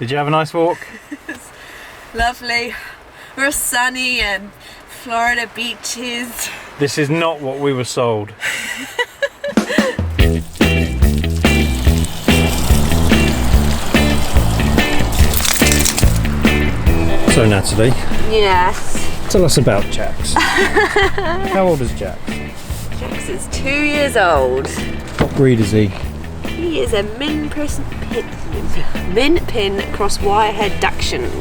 Did you have a nice walk? Lovely. We're sunny and Florida beaches. This is not what we were sold. So Natalie, Yes. tell us about Jax. How old is Jax? Jax is 2 years old. What breed is he? He is a min pin cross wirehead Dachshund.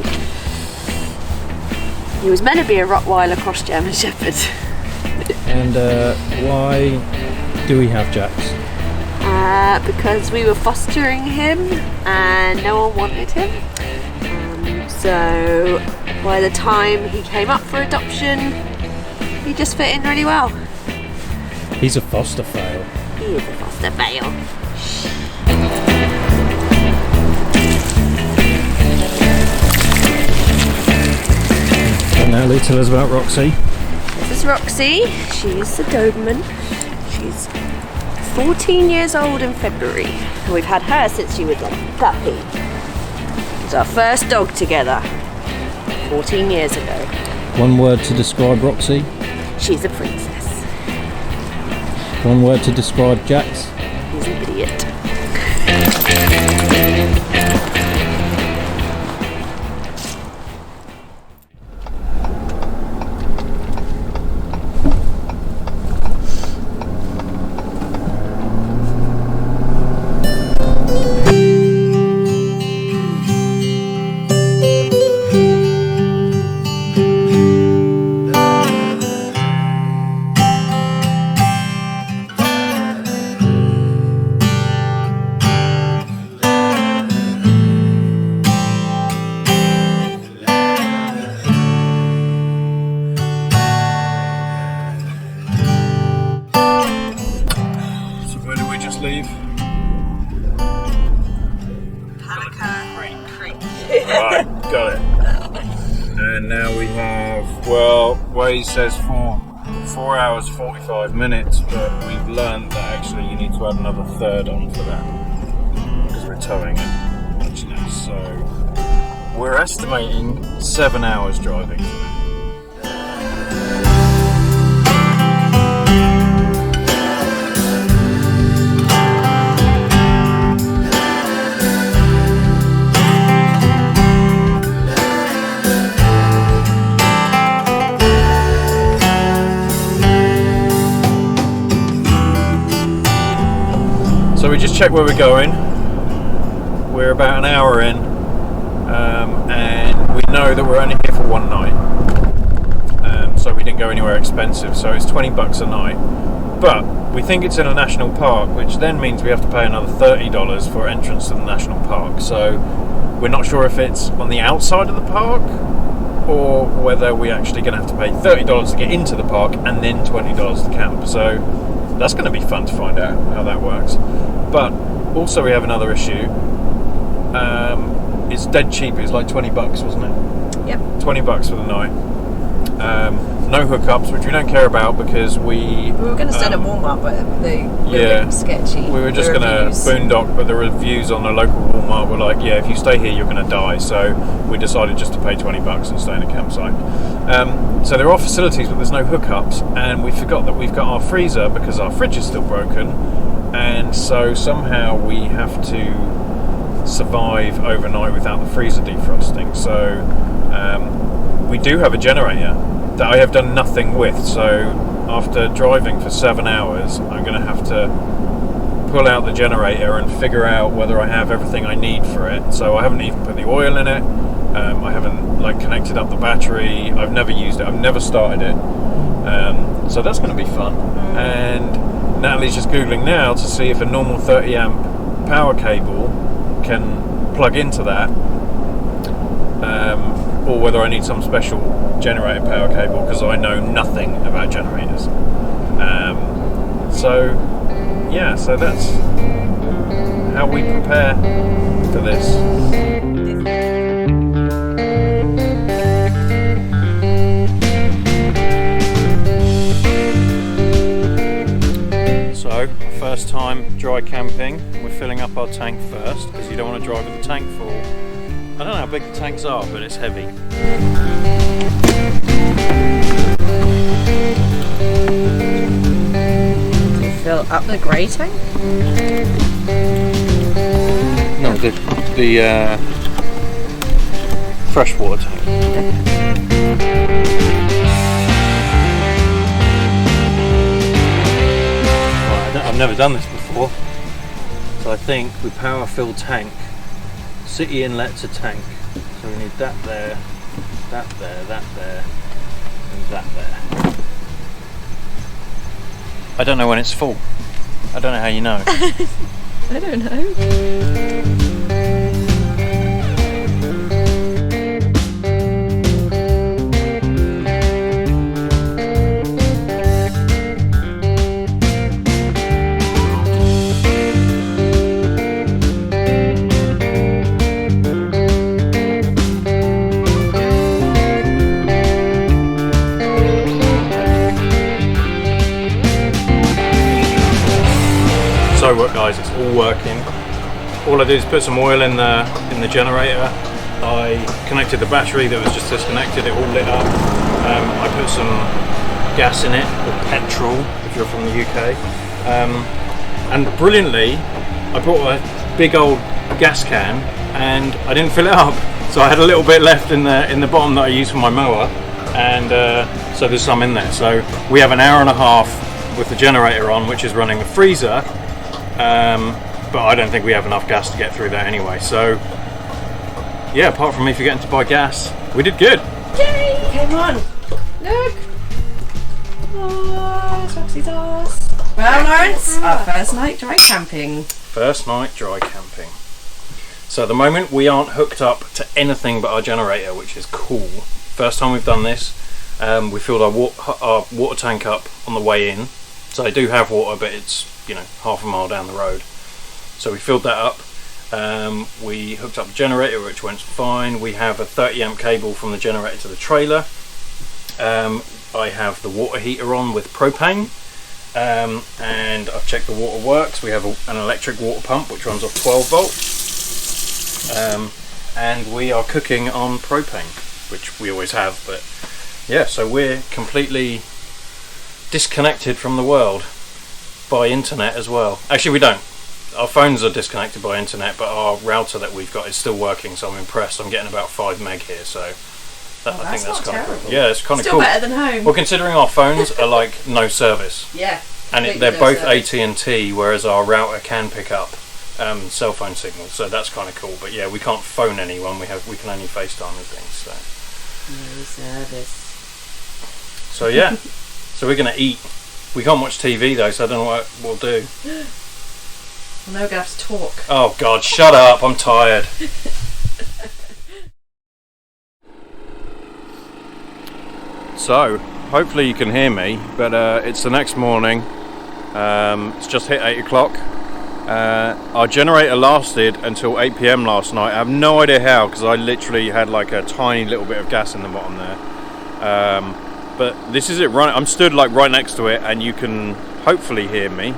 He was meant to be a Rottweiler cross German Shepherd. And why do we have Jax? Because we were fostering him and no one wanted him. So by the time he came up for adoption, he just fit in really well. He's a foster fail. He is a foster fail. And Natalie, tell us about Roxy. This is Roxy. She's a Doberman. She's 14 years old in February. And we've had her since she was a puppy. It's our first dog together 14 years ago. One word to describe Roxy. She's a princess. One word to describe Jax. He's an idiot. Leave. Creek. Right, got it. And now we have, well, Waze says 4 hours 45 minutes, but we've learned that actually you need to add another third on for that because we're towing it actually. So we're estimating 7 hours driving. So we just checked where we're going. We're about an hour in, and we know that we're only here for one night. So we didn't go anywhere expensive. So it's $20 a night. But we think it's in a national park, which then means we have to pay another $30 for entrance to the national park. So we're not sure if it's on the outside of the park or whether we're actually going to have to pay $30 to get into the park and then $20 to camp. So that's going to be fun to find out how that works. But also we have another issue. It's dead cheap. It's like $20, wasn't it? Yep. $20 for the night. No hookups, which we don't care about because we were going to stay at Walmart, but they were a bit sketchy. We were just going to boondock, but the reviews on the local Walmart were like, yeah, if you stay here, you're going to die. So we decided just to pay $20 and stay in a campsite. So there are facilities, but there's no hookups, and we forgot that we've got our freezer because our fridge is still broken, and so somehow we have to survive overnight without the freezer defrosting. So we do have a generator that I have done nothing with, so after driving for 7 hours I'm going to have to pull out the generator and figure out whether I have everything I need for it. So I haven't even put the oil in it, I haven't connected up the battery, I've never used it, I've never started it, so that's going to be fun. And Natalie's just googling now to see if a normal 30 amp power cable can plug into that, or whether I need some special generator power cable, because I know nothing about generators. So that's how we prepare for this. So, first time dry camping, we're filling up our tank first because you don't want to drive with the tank full. I don't know how big the tanks are, but it's heavy. Do you fill up the grey tank? No, the freshwater tank. I've never done this before, so I think we power fill tank, city inlet to tank. So we need that there, that there, that there, and that there. I don't know when it's full. I don't know how you know. I don't know. So guys, it's all working. All I did is put some oil in the generator. I connected the battery that was just disconnected, it all lit up. I put some gas in it, or petrol if you're from the UK. And brilliantly, I brought a big old gas can and I didn't fill it up. So I had a little bit left in the bottom that I use for my mower, and so there's some in there. So we have an hour and a half with the generator on, which is running the freezer. But I don't think we have enough gas to get through that anyway. So yeah, apart from me forgetting to buy gas, we did good. Yay! Come on, look. Oh, Foxy's ass. Well, Lawrence, our first night dry camping. First night dry camping. So at the moment we aren't hooked up to anything but our generator, which is cool. First time we've done this. We filled our water tank up on the way in. So I do have water, but it's, you know, half a mile down the road. So we filled that up. We hooked up the generator, which went fine. We have a 30 amp cable from the generator to the trailer. I have the water heater on with propane, and I've checked the water works. We have an electric water pump which runs off 12 volts, and we are cooking on propane, which we always have. But yeah, so we're completely disconnected from the world by internet as well. Actually, we don't. Our phones are disconnected by internet, but our router that we've got is still working, so I'm impressed. I'm getting about 5 meg here, so I think that's kind of cool. Yeah, it's kind of cool. Still better than home. Well, considering our phones are like no service. Yeah. And they're both AT&T, whereas our router can pick up cell phone signals, so that's kind of cool. But yeah, we can't phone anyone. We can only FaceTime and things. So. No service. So yeah. So we're gonna eat. We can't watch TV though, so I don't know what we'll do. Well, now we're gonna have to talk. Oh God, shut up! I'm tired. So, hopefully you can hear me, but it's the next morning. It's just hit 8 o'clock. Our generator lasted until 8 PM last night. I have no idea how, because I literally had like a tiny little bit of gas in the bottom there. But this is it running. I'm stood like right next to it, and you can hopefully hear me.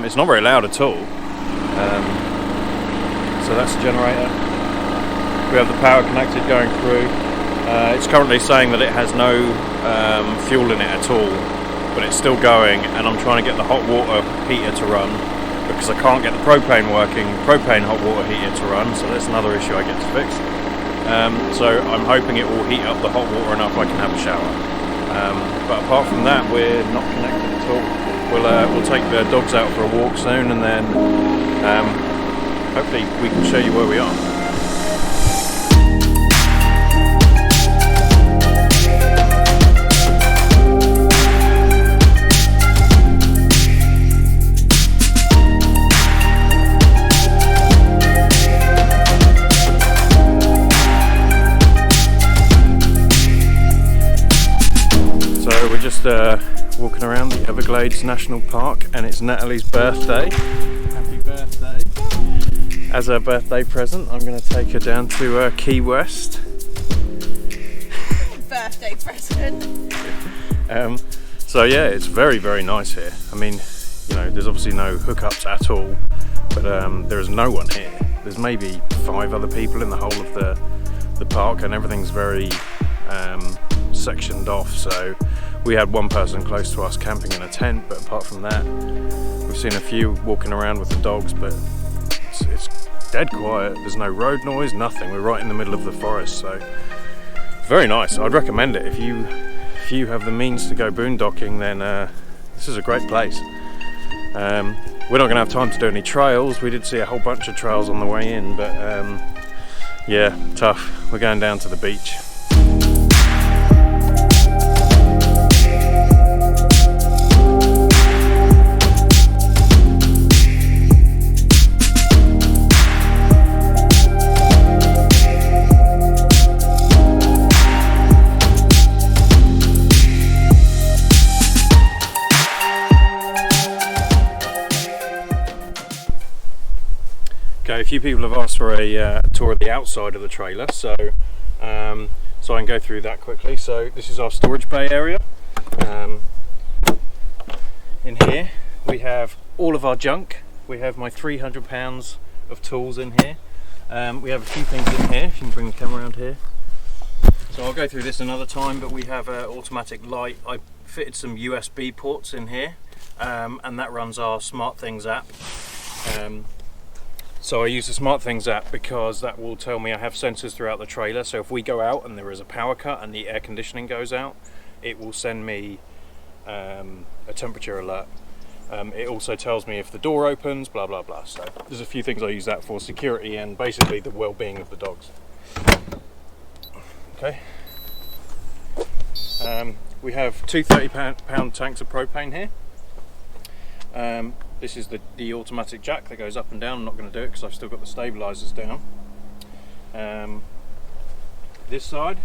It's not very loud at all. So that's the generator. We have the power connected going through. It's currently saying that it has no fuel in it at all, but it's still going, and I'm trying to get the hot water heater to run because I can't get the propane hot water heater to run, so that's another issue I get to fix. So I'm hoping it will heat up the hot water enough I can have a shower. But apart from that, we're not connected at all. We'll take the dogs out for a walk soon, and then hopefully we can show you where we are. Walking around the Everglades National Park, and it's Natalie's birthday. Happy birthday. As her birthday present, I'm going to take her down to Key West. Birthday present. So yeah, it's very, very nice here. I mean, you know, there's obviously no hookups at all, but there is no one here. There's maybe 5 other people in the whole of the park, and everything's very sectioned off, so we had one person close to us camping in a tent, but apart from that we've seen a few walking around with the dogs, but it's dead quiet. There's no road noise, nothing. We're right in the middle of the forest, so very nice. I'd recommend it if you have the means to go boondocking. Then this is a great place. We're not going to have time to do any trails. We did see a whole bunch of trails on the way in, but yeah, tough. We're going down to the beach. Okay, a few people have asked for a tour of the outside of the trailer, so I can go through that quickly. So this is our storage bay area. In here we have all of our junk. We have my 300 pounds of tools in here. We have a few things in here, if you can bring the camera around here. So I'll go through this another time, but we have an automatic light. I fitted some USB ports in here, and that runs our SmartThings app. So I use the SmartThings app because that will tell me I have sensors throughout the trailer, so if we go out and there is a power cut and the air conditioning goes out, it will send me a temperature alert. It also tells me if the door opens, blah blah blah. So there's a few things I use that for, security and basically the well-being of the dogs. Okay. We have two 30-pound tanks of propane here. This is the automatic jack that goes up and down. I'm not going to do it because I've still got the stabilizers down. This side,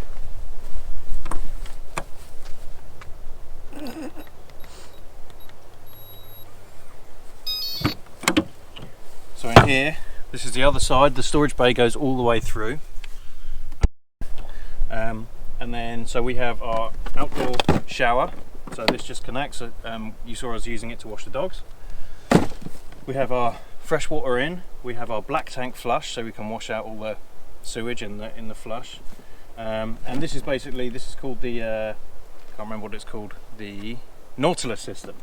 so in here, this is the other side. The storage bay goes all the way through, and then so we have our outdoor shower. So this just connects. You saw us using it to wash the dogs. We have our fresh water in. We have our black tank flush, so we can wash out all the sewage in the flush. And this is called the can't remember what it's called, the Nautilus system.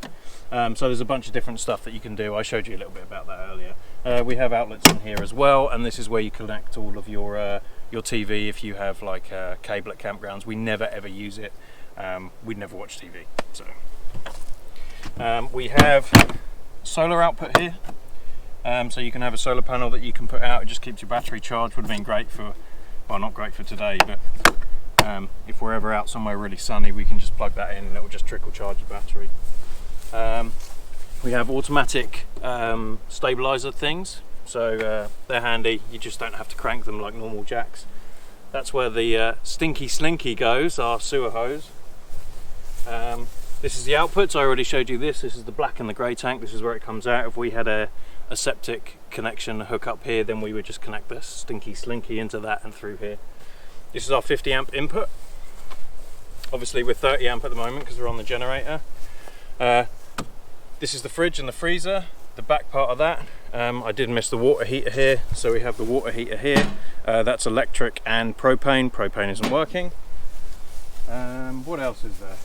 So there's a bunch of different stuff that you can do. I showed you a little bit about that earlier. We have outlets in here as well, and this is where you connect all of your TV if you have like cable at campgrounds. We never ever use it. We never watch TV. So we have solar output here, so you can have a solar panel that you can put out. It just keeps your battery charged. Would have been great for, well, not great for today, but if we're ever out somewhere really sunny, we can just plug that in and it will just trickle charge the battery. We have automatic stabilizer things, so they're handy. You just don't have to crank them like normal jacks. That's where the Stinky Slinky goes, our sewer hose. This is the outputs. I already showed you this. This is the black and the grey tank. This is where it comes out. If we had a septic connection hook up here, then we would just connect this Stinky Slinky into that and through here. This is our 50 amp input. Obviously we're 30 amp at the moment because we're on the generator. This is the fridge and the freezer, the back part of that. I did miss the water heater here, so we have the water heater here. That's electric and propane. Propane isn't working. What else is there?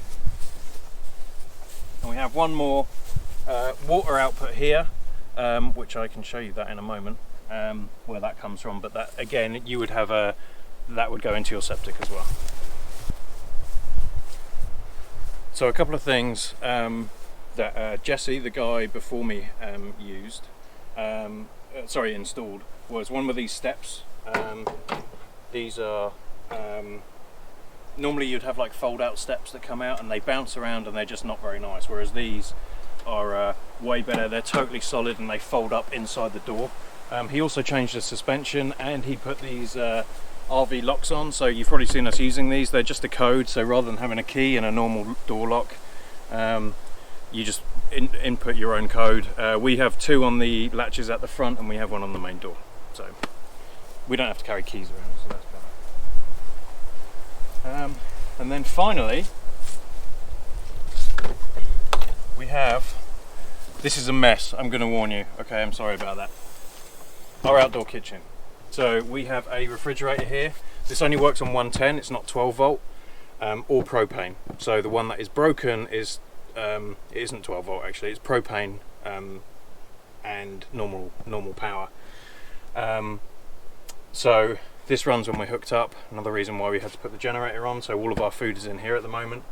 And we have one more water output here, which I can show you that in a moment, where that comes from. But that, again, you would have that would go into your septic as well. So a couple of things that Jesse, the guy before me, installed, was one with these steps. These are normally you'd have like fold out steps that come out and they bounce around and they're just not very nice, whereas these are way better. They're totally solid and they fold up inside the door. He also changed the suspension and he put these RV locks on, so you've probably seen us using these. They're just a code, so rather than having a key and a normal door lock, you just input your own code. We have two on the latches at the front and we have one on the main door, so we don't have to carry keys around, so that's better. And then finally we have, this is a mess, I'm going to warn you, okay, I'm sorry about that, our outdoor kitchen. So we have a refrigerator here. This only works on 110, it's not 12 volt or propane. So the one that is broken is, it isn't 12 volt actually, it's propane and normal power. So this runs when we're hooked up, another reason why we had to put the generator on. So all of our food is in here at the moment.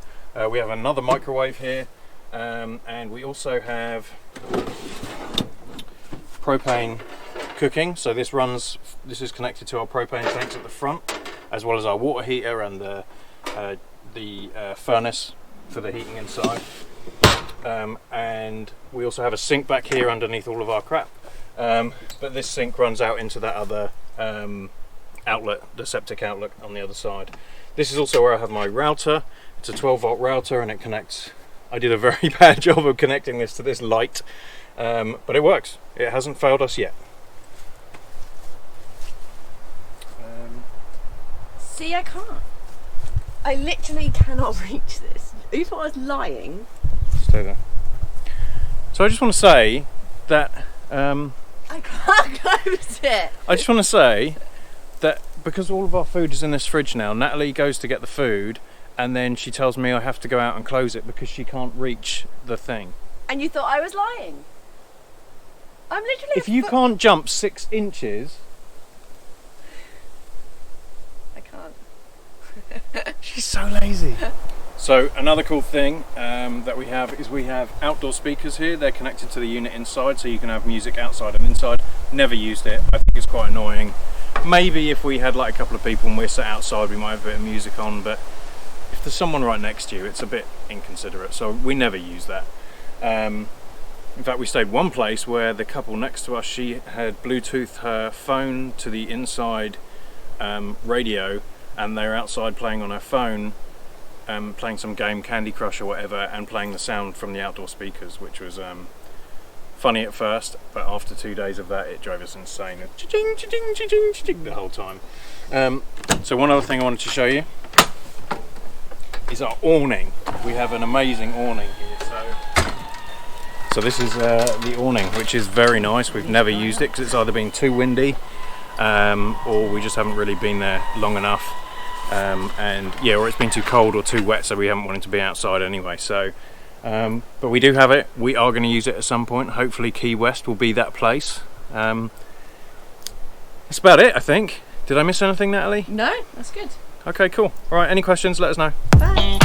We have another microwave here, and we also have propane cooking. So this is connected to our propane tanks at the front, as well as our water heater and the furnace for the heating inside. And we also have a sink back here underneath all of our crap. But this sink runs out into that other outlet, the septic outlet on the other side. This is also where I have my router. It's a 12 volt router and it connects. I did a very bad job of connecting this to this light, but it works. It hasn't failed us yet. See, I can't. I literally cannot reach this. You thought I was lying? Stay there. So I just want to say that I can't close it. I just want to say that because all of our food is in this fridge now, Natalie goes to get the food and then she tells me I have to go out and close it because she can't reach the thing. And you thought I was lying? I'm literally. If you can't jump 6 inches, I can't. she's so lazy. So another cool thing that we have is we have outdoor speakers here. They're connected to the unit inside, so you can have music outside and inside. Never used it. I think it's quite annoying. Maybe if we had like a couple of people and we're sat outside, we might have a bit of music on, but if there's someone right next to you, it's a bit inconsiderate. So we never use that. In fact, we stayed one place where the couple next to us, she had Bluetoothed her phone to the inside radio, and they're outside playing on her phone, playing some game, Candy Crush or whatever, and playing the sound from the outdoor speakers, which was funny at first, but after 2 days of that, it drove us insane. Cha-ching, cha-ching, cha-ching, cha-ching, the whole time. So one other thing I wanted to show you is our awning. We have an amazing awning here. So this is the awning, which is very nice. We've never used it because it's either been too windy or we just haven't really been there long enough. And yeah, or it's been too cold or too wet, so we haven't wanted to be outside anyway. So, but we do have it. We are going to use it at some point. Hopefully Key West will be that place. That's about it, I think. Did I miss anything, Natalie? No, that's good. Okay, cool. All right, any questions, let us know. Bye.